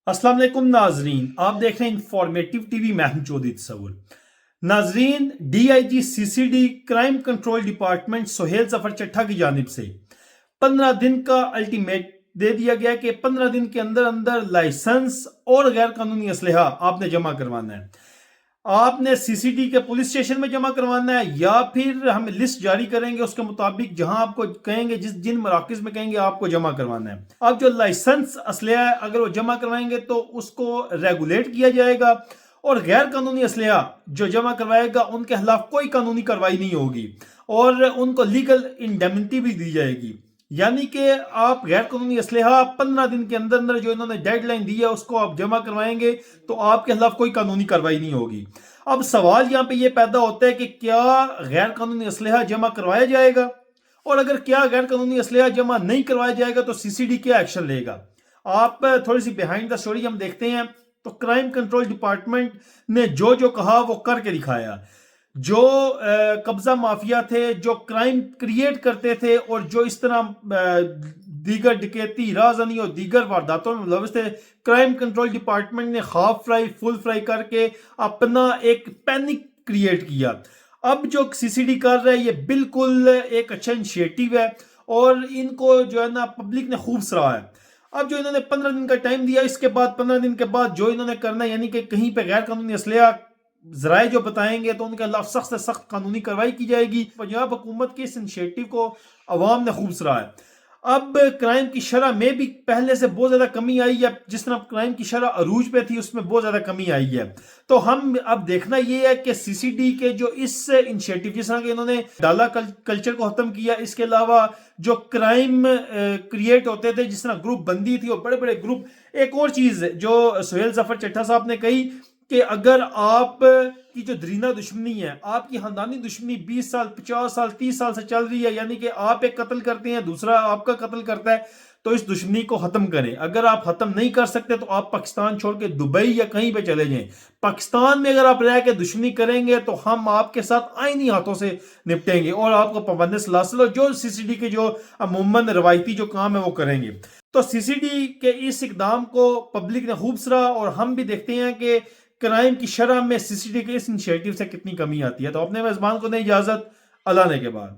अस्सलाम वालेकुम नाजरीन, आप देख रहे हैं इंफॉर्मेटिव टीवी। मैं हूं चौधरी तसव्वुर। नाजरीन, DIG CCD crime control department Suhail Zafar Chattha की जानिब से 15 दिन का अल्टीमेट दे दिया गया कि 15 दिन के अंदर अंदर लाइसेंस और गैर कानूनी असलहा आपने जमा करवाना है। आपने सीसीडी के पुलिस स्टेशन में जमा करवाना है या फिर हम लिस्ट जारी करेंगे उसके मुताबिक जहां आपको कहेंगे जिन मराकज में कहेंगे आपको जमा करवाना है। अब जो लाइसेंस असलहा है अगर वो जमा करवाएंगे तो उसको रेगुलेट किया जाएगा, और गैर कानूनी असलहा जो जमा करवाएगा उनके खिलाफ कोई कानूनी कार्रवाई नहीं होगी और उनको लीगल इंडेमनिटी भी दी जाएगी। यानी कि आप गैर कानूनी असलहा 15 दिन के अंदर अंदर जो इन्होंने डेडलाइन दी है उसको आप जमा करवाएंगे तो आपके खिलाफ कोई कानूनी कार्रवाई नहीं होगी। अब सवाल यहाँ पे ये पैदा होता है कि क्या गैर कानूनी असलहा जमा करवाया जाएगा, और अगर क्या गैर कानूनी असलहा जमा नहीं करवाया जाएगा तो सीसीडी क्या एक्शन लेगा। आप थोड़ी सी बिहाइंड द स्टोरी हम देखते हैं तो क्राइम कंट्रोल डिपार्टमेंट ने जो कहा वो करके दिखाया। जो कब्जा माफिया थे, जो क्राइम क्रिएट करते थे और जो इस तरह दीगर डकैती, राजनी और दीगर वारदातों में मुलविस थे, क्राइम कंट्रोल डिपार्टमेंट ने हाफ फ्राई फुल फ्राई करके अपना एक पैनिक क्रिएट किया। अब जो सीसीडी कर रहा है ये बिल्कुल एक अच्छा इनिशिएटिव है और इनको जो है ना पब्लिक ने खूब सराहा है। अब जो इन्होंने 15 दिन का टाइम दिया, इसके बाद 15 दिन के बाद जो इन्होंने करना है, यानी कि कहीं पे गैर कानूनी असलहा जराए जो बताएंगे तो उनके खिलाफ सख्त से सख्त कानूनी कार्रवाई की जाएगी। पंजाब हुकूमत के इस इनिशिएटिव को अवाम ने खूब सराहा है। अब क्राइम की शरह में भी पहले से बहुत ज्यादा कमी आई है, जिस तरह क्राइम की शरह अरूज पे थी उसमें बहुत ज्यादा कमी आई है। तो हम अब देखना ये है कि सीसीडी के जो इस इनिशिएटिव, जिस तरह के इन्होंने डाला कल्चर को खत्म किया, इसके अलावा जो क्राइम क्रिएट होते थे, जिस तरह ग्रुप बंदी थी और बड़े बड़े ग्रुप। एक और चीज जो सुहेल जफर चट्ठा साहब ने कही कि अगर आप की जो दरीना दुश्मनी है, आपकी खानदानी दुश्मनी 20 साल 50 साल 30 साल से चल रही है, यानी कि आप एक कत्ल करते हैं दूसरा आपका कत्ल करता है, तो इस दुश्मनी को खत्म करें। अगर आप खत्म नहीं कर सकते तो आप पाकिस्तान छोड़ के दुबई या कहीं पे चले जाएं। पाकिस्तान में अगर आप रह के दुश्मनी करेंगे तो हम आपके साथ आईनी हाथों से निपटेंगे और आपको पाबंद सलासिल और जो सीसीडी के जो अमूमन रवायती जो काम है वो करेंगे। तो सीसीडी के इस इकदाम को पब्लिक ने खूब सराहा और हम भी देखते हैं कि क्राइम की शरह में सीसीडी के इस इनिशिएटिव से कितनी कमी आती है। तो अपने मेजबान को दें इजाजत, अल्लाह ने के बाद।